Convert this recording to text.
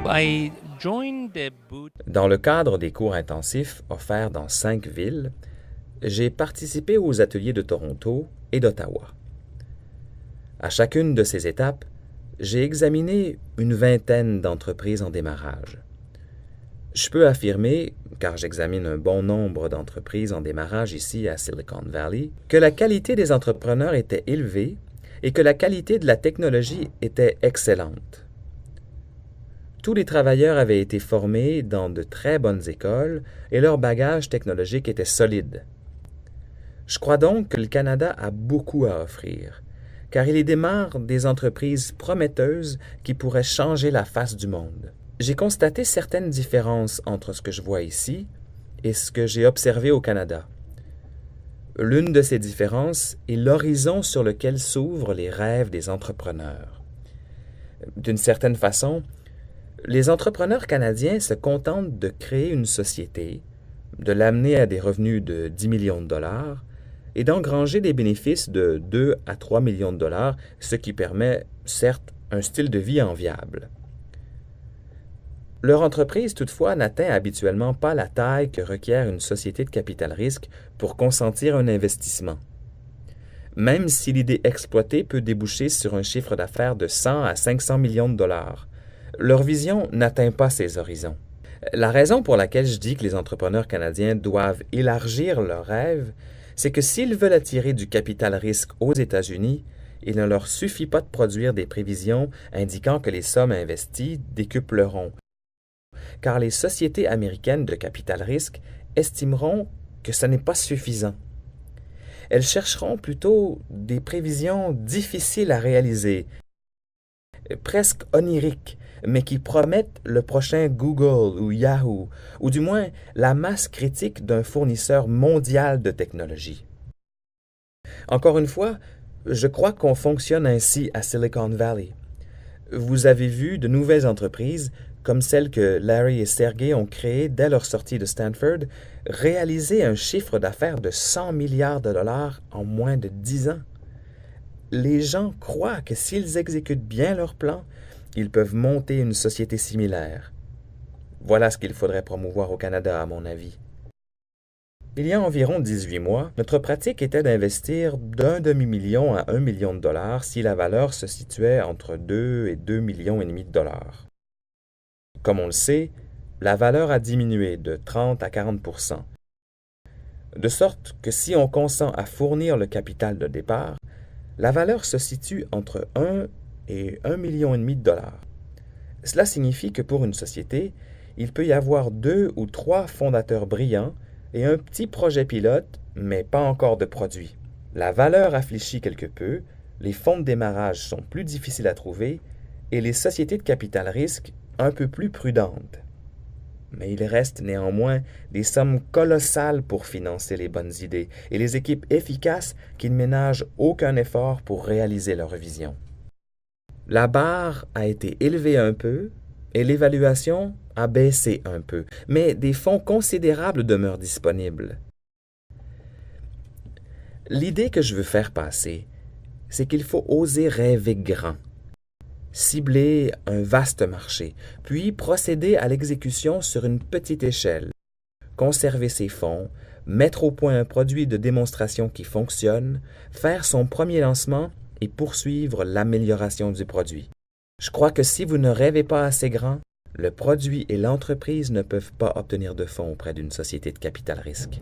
I joined the boot. Dans le cadre des cours intensifs offerts dans 5 villes, j'ai participé aux ateliers de Toronto et d'Ottawa. À chacune de ces étapes, j'ai examiné une vingtaine d'entreprises en démarrage. Je peux affirmer, car j'examine un bon nombre d'entreprises en démarrage ici à Silicon Valley, que la qualité des entrepreneurs était élevée et que la qualité de la technologie était excellente. Tous les travailleurs avaient été formés dans de très bonnes écoles et leur bagage technologique était solide. Je crois donc que le Canada a beaucoup à offrir, car il y démarre des entreprises prometteuses qui pourraient changer la face du monde. J'ai constaté certaines différences entre ce que je vois ici et ce que j'ai observé au Canada. L'une de ces différences est l'horizon sur lequel s'ouvrent les rêves des entrepreneurs. D'une certaine façon, les entrepreneurs canadiens se contentent de créer une société, de l'amener à des revenus de 10 millions de dollars et d'engranger des bénéfices de 2 à 3 millions de dollars, ce qui permet, certes, un style de vie enviable. Leur entreprise, toutefois, n'atteint habituellement pas la taille que requiert une société de capital-risque pour consentir un investissement. Même si l'idée exploitée peut déboucher sur un chiffre d'affaires de 100 à 500 millions de dollars, leur vision n'atteint pas ces horizons. La raison pour laquelle je dis que les entrepreneurs canadiens doivent élargir leurs rêves, c'est que s'ils veulent attirer du capital-risque aux États-Unis, il ne leur suffit pas de produire des prévisions indiquant que les sommes investies décupleront, car les sociétés américaines de capital-risque estimeront que ce n'est pas suffisant. Elles chercheront plutôt des prévisions difficiles à réaliser, presque oniriques, mais qui promettent le prochain Google ou Yahoo, ou du moins la masse critique d'un fournisseur mondial de technologie. Encore une fois, je crois qu'on fonctionne ainsi à Silicon Valley. Vous avez vu de nouvelles entreprises, comme celles que Larry et Sergey ont créées dès leur sortie de Stanford, réaliser un chiffre d'affaires de 100 milliards de dollars en moins de 10 ans. Les gens croient que s'ils exécutent bien leur plan, ils peuvent monter une société similaire. Voilà ce qu'il faudrait promouvoir au Canada, à mon avis. Il y a environ 18 mois, notre pratique était d'investir d'un demi-million à 1 million de dollars si la valeur se situait entre 2 et 2 millions et demi de dollars. Comme on le sait, la valeur a diminué de 30 à 40 %, de sorte que si on consent à fournir le capital de départ, la valeur se situe entre 1 et 1,5 million de dollars. Cela signifie que pour une société, il peut y avoir 2 ou 3 fondateurs brillants et un petit projet pilote, mais pas encore de produit. La valeur affichit quelque peu, les fonds de démarrage sont plus difficiles à trouver et les sociétés de capital risque un peu plus prudentes. Mais il reste néanmoins des sommes colossales pour financer les bonnes idées et les équipes efficaces qui ne ménagent aucun effort pour réaliser leur vision. La barre a été élevée un peu et l'évaluation a baissé un peu, mais des fonds considérables demeurent disponibles. L'idée que je veux faire passer, c'est qu'il faut oser rêver grand, cibler un vaste marché, puis procéder à l'exécution sur une petite échelle, conserver ses fonds, mettre au point un produit de démonstration qui fonctionne, faire son premier lancement et poursuivre l'amélioration du produit. Je crois que si vous ne rêvez pas assez grand, le produit et l'entreprise ne peuvent pas obtenir de fonds auprès d'une société de capital risque.